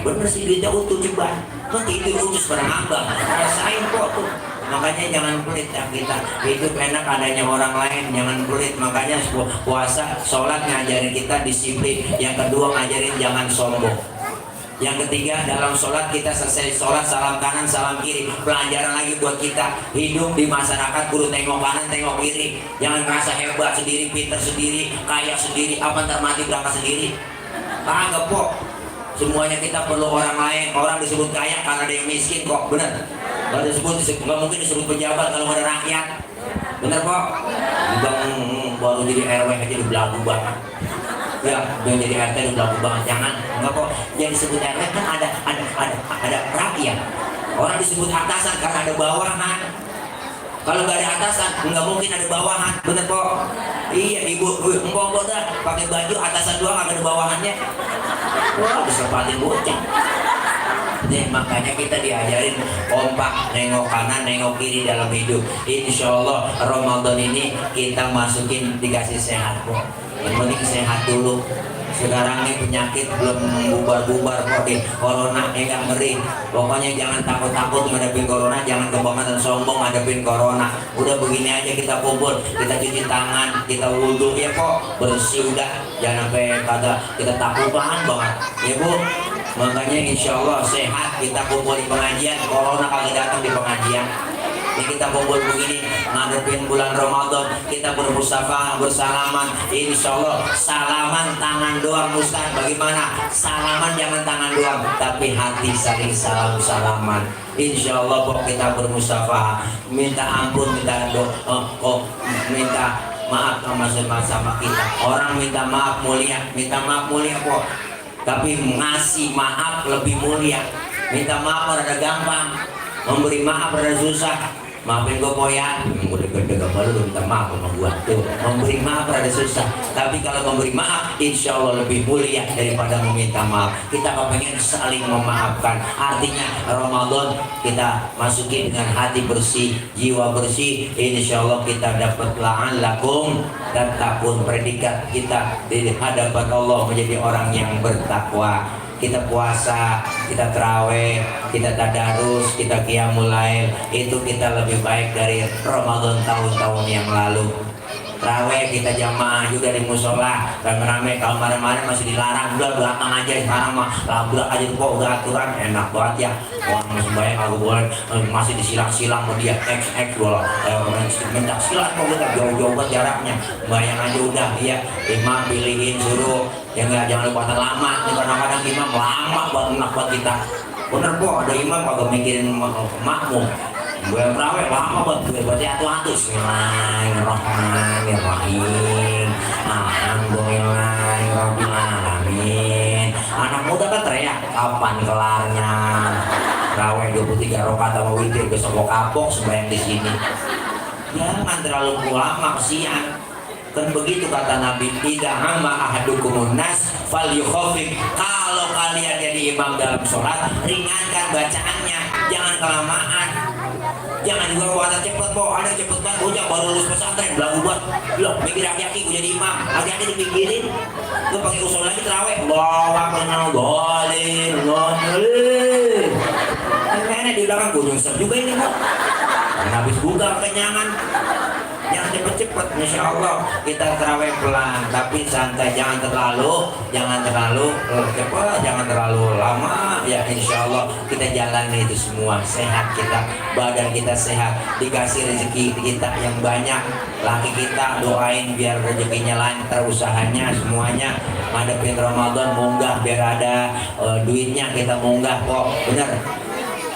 Bener sih duitnya utuh ceban. Nanti itu utus barang abang. Rasain kok tuh. Makanya jangan pelit ya kita. Hidup enak adanya orang lain, jangan pelit. Makanya puasa, sholat ngajarin kita disiplin. Yang kedua ngajarin jangan sombong. Yang ketiga, dalam sholat kita selesai sholat salam kanan salam kiri. Pelajaran lagi buat kita hidup di masyarakat, kudu tengok kanan tengok kiri. Jangan merasa hebat sendiri, pinter sendiri, kaya sendiri, apa ntar mati berangkat sendiri. Kagak kok. Semuanya kita perlu orang lain. Orang disebut kaya karena ada yang miskin kok, bener. Kalau disebut nggak mungkin disebut pejabat kalau ada rakyat, bener kok. Baru jadi RW aja di belagu banget. Ya, yang jadi RT di belagu banget. Jangan, enggak kok. Yang disebut RT kan ada rakyat. Orang disebut atasan karena ada bawahan. Kalau nggak ada atasan, nggak mungkin ada bawahan, bener kok. Iya, ibu empok dah pakai baju atasan doang, nggak ada bawahannya. Wah, disempatin bocah. Jadi makanya kita diajarin kompak, nengok kanan, nengok kiri dalam hidup. Insya Allah Ramadan ini kita masukin dikasih sehat kok. Yang penting sehat dulu. Sekarang ini penyakit belum bubar-bubar kok di corona, nggak ngeri. Pokoknya jangan takut-takut ngadepin corona, jangan kebangetan sombong ngadepin corona. Udah begini aja kita kumpul, kita cuci tangan, kita wudhu ya kok bersih udah. Jangan sampai kagak kita takutan banget, ya Bu. Makanya insya Allah sehat kita kumpul di pengajian, corona kagak datang di pengajian. Ini kita kumpul begini ngadepin bulan Ramadan, kita bermusafah, bersalaman. Insya Allah salaman tangan doang Ustaz. Bagaimana? Salaman jangan tangan doang, tapi hati saling salam-salaman. Insya Allah kok kita bermusafah, minta ampun, minta minta maaf sama kita. Orang minta maaf mulia kok. Tapi ngasih maaf lebih mulia. Minta maaf rada gampang, memberi maaf rada susah. maafin gue po ya. Udah gede gak baru minta maaf sama gue. Tuh, memberi maaf rada susah. Tapi kalau memberi maaf, insya Allah lebih mulia daripada meminta maaf. Kita kepengen saling memaafkan. Artinya Ramadan kita masuki dengan hati bersih, jiwa bersih. Insya Allah kita dapat la'allakum tattaqun, predikat kita di hadapan Allah menjadi orang yang bertakwa. Kita puasa, kita terawih, kita tadarus, kita qiyamul lail, itu kita lebih baik dari Ramadan tahun-tahun yang lalu. Terawih kita jamaah juga di musola rame-rame. Kalau kemarin-kemarin masih dilarang, udah belakang aja. Sekarang mah labrak aja kok, udah aturan enak banget ya. Orang sembahyang aku boleh masih disilang-silang sama dia X bola. Minta silang kok, kita jauh-jauh banget jaraknya. Bayang aja udah, iya. Imam pilihin suruh, ya enggak, jangan lupa lama. Kadang-kadang imam lama banget enak buat kita. Bener kok, ada imam kagak mikirin makmum. Gue terawih lama banget, gue baca atu-atu. Bismillahirrahmanirrahim, alhamdulillahirabbil alamin. Anak muda kan teriak, kapan kelarnya? Terawih 23 rakaat sama witir, besok mau kapok sembahyang di sini. Jangan terlalu lama, kesian. Kan begitu kata Nabi, idza hamma ahadukumun nas falyukhafif. Kalau kalian jadi imam dalam sholat, ringankan bacaannya, jangan kelamaan. Jangan juga puasa cepet po, ada cepet banget bocah baru lulus pesantren belagu banget. Loh, mikir aki-aki gue jadi imam, hati-hati dipikirin. Gue pakai usul lagi terawih, bawa kenal golin, ngomongin. Nenek di belakang gue nyungsep juga ini kok. Karena habis buka kenyangan. Yang cepet-cepet, insya Allah kita terawih pelan, tapi santai, jangan terlalu cepat, jangan terlalu lama. Ya insya Allah kita jalani itu semua, sehat kita, badan kita sehat, dikasih rezeki kita yang banyak. Laki kita doain biar rezekinya lancar, usahanya semuanya. Madepin Ramadan munggah, biar ada duitnya kita munggah kok, bener.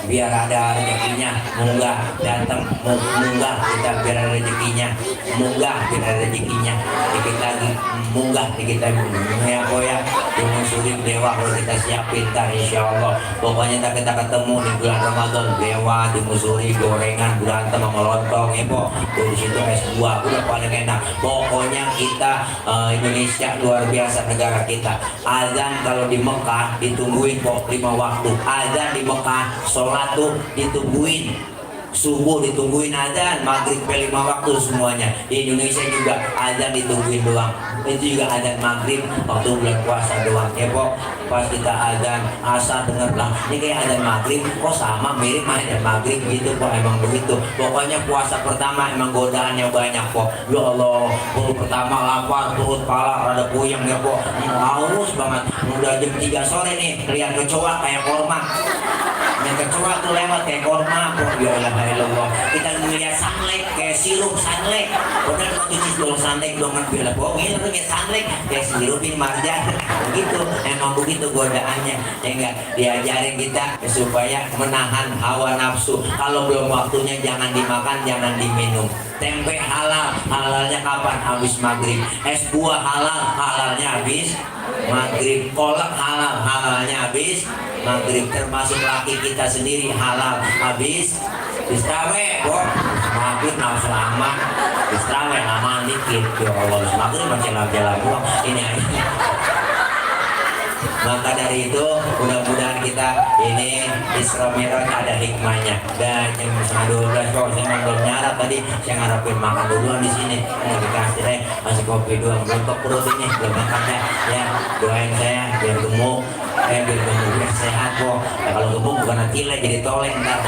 Biar ada rezekinya, munggah datang, munggah kita biar ada rezekinya, munggah biar ada rezekinya, dikit lagi munggah dikit lagi, ya koyak dengan sulit dewa kalau kita siapin tar insya Allah. Pokoknya kita ketemu di bulan Ramadan, dewa dimusuri gorengan berantem sama lontong ya po, dari situ es buah udah paling enak. Pokoknya kita Indonesia luar biasa negara kita. Azan kalau di Mekah ditungguin po 5 waktu, azan di Mekah sholat tuh ditungguin, subuh ditungguin azan, maghrib 5 waktu semuanya. Di Indonesia juga azan ditungguin doang, itu juga azan maghrib waktu bulan puasa doang ya po. Pas kita azan asar denger lah ini kayak azan maghrib kok sama mirip azan maghrib gitu po, emang begitu. Pokoknya puasa pertama emang godaannya banyak po. Ya Allah, pertama lapar, perut pala rada puyeng ya po, haus banget. Udah jam 3 sore nih lihat kecoa kayak korma. Yang kecoa tuh lewat kayak korma, ya Allah. Kita ngeliat sunlight kayak sirup sunlight. Bener kok cuci dulu sunlight dong ngerti lah. Bohongin lu kayak sunlight kayak sirupin marjan. Begitu, emang begitu godaannya. Ya enggak, diajarin kita supaya menahan hawa nafsu. Kalau belum waktunya jangan dimakan, jangan diminum. Tempe halal, halalnya kapan? Habis maghrib. Es buah halal, halalnya habis maghrib. Kolak halal, halalnya habis maghrib. Termasuk laki kita sendiri halal habis istraweh kok maghrib nafsu lama, istraweh lama dikit. Ya Allah, maghrib masih jalan-jalan ini aja. Maka dari itu mudah-mudahan kita ini Isra Mi'raj ada hikmahnya. Dan jam 12 kok saya belum nyarap tadi, saya ngarepin makan duluan di sini. Dikasih masih kopi doang, belum perut ini belum makan ya. Doain saya biar gemuk, biar sehat kok. Ya, kalau gemuk bukan nanti jadi toleng ntar.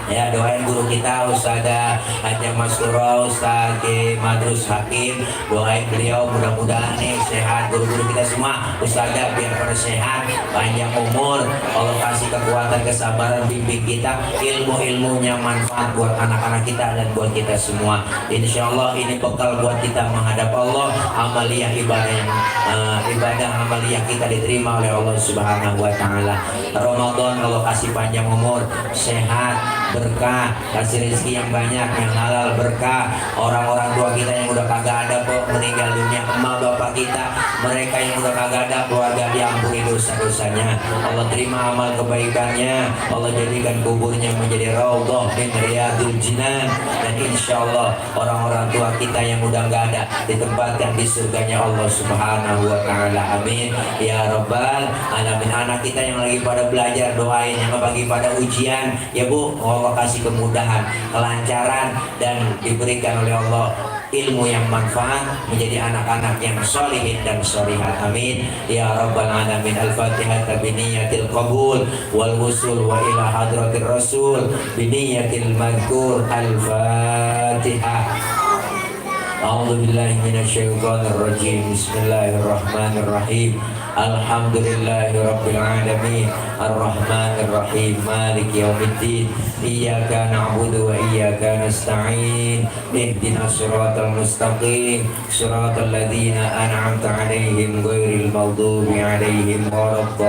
Ya doain guru kita Ustazah Haja Masura, Ustaz Madrus Hakim, doain beliau mudah-mudahan nih sehat, guru-guru kita semua Ustazah biar pada sehat, panjang umur, Allah kasih kekuatan, kesabaran, bimbing kita, ilmu-ilmunya manfaat buat anak-anak kita dan buat kita semua. Insya Allah ini bekal buat kita menghadap Allah, amaliyah ibadah yang ibadah amaliyah kita diterima oleh Allah Subhanahu wa Ta'ala. Ramadan Allah kasih panjang umur, sehat, sehat, berkah, kasih rezeki yang banyak, yang halal, berkah. Orang-orang tua kita yang udah kagak ada kok meninggal dunia, emak bapak kita, mereka yang udah kagak ada, keluarga diampuni dosa-dosanya. Allah terima amal kebaikannya, Allah jadikan kuburnya menjadi raudhah min riyadil jinan, dan insya Allah orang-orang tua kita yang udah nggak ada ditempatkan di surganya Allah Subhanahu wa Ta'ala. Amin ya Rabbal alamin. Anak kita yang lagi pada belajar, doain. Yang lagi pada ujian, ya Bu, Allah kasih kemudahan, kelancaran, dan diberikan oleh Allah ilmu yang manfaat, menjadi anak-anak yang solihin dan solihat. Amin ya Rabbal alamin. Al-Fatihah biniyatil qabul wal wusul wa ila hadratir rasul biniyatil madhkur. Al-Fatihah. A'udzu billahi minasyaitonir rajim. Bismillahirrahmanirrahim. Alhamdulillahirabbil alamin. Arrahmanir rahim. Maliki yaumiddin. Iyyaka na'budu wa iyyaka nasta'in. Ihdinas siratal mustaqim. Siratal ladzina an'amta 'alaihim ghairil maghdubi 'alaihim waladdallin.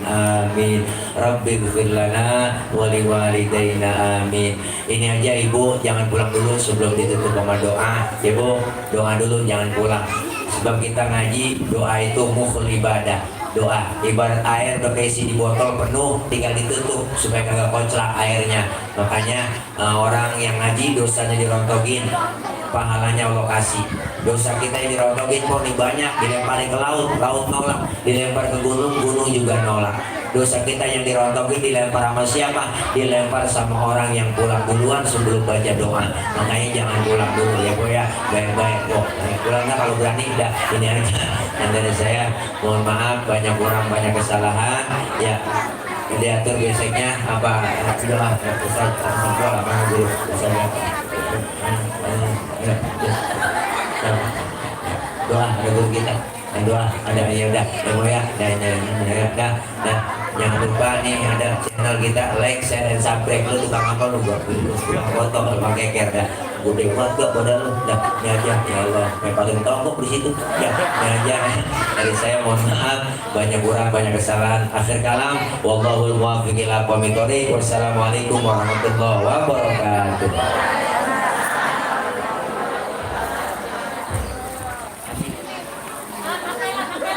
Amin. Rabbighfir lana wa liwalidayna. Amin. Ini aja Ibu, jangan pulang dulu sebelum ditutup sama doa. Ya Bu, doa dulu, jangan pulang. Sebab kita ngaji, doa itu mukhul ibadah. Doa ibarat air udah keisi di botol penuh, tinggal ditutup supaya kagak koclak airnya. Makanya orang yang ngaji dosanya dirontogin, pahalanya Allah kasih. Dosa kita yang dirontogin kok nih banyak, dilemparin ke laut, laut nolak, dilempar ke gunung, gunung juga nolak. Dosa kita yang dirontokin dilempar sama siapa? Dilempar sama orang yang pulang duluan sebelum baca doa. Makanya jangan pulang dulu ya Bu ya, baik-baik kok. Pulangnya kalau berani udah, ini aja. Dan dari saya mohon maaf banyak kurang, banyak kesalahan ya. Diatur biasanya apa? Doa Ustaz, doa apa dulu? Doa ada guru kita. Doa ada ya udah, ya dah. Jangan lupa nih ada channel kita, like, share, dan subscribe. Lu tukang apa lu buat tukang foto tukang keker dah. Gede banget gak pada lu. Dah, ini aja ya Allah. Kayak paling tongkok di situ. Ya, ini aja. Dari saya mohon maaf banyak kurang, banyak kesalahan. Akhir kalam, wallahul muwaffiq ila aqwamit thoriq. Wassalamualaikum warahmatullahi wabarakatuh.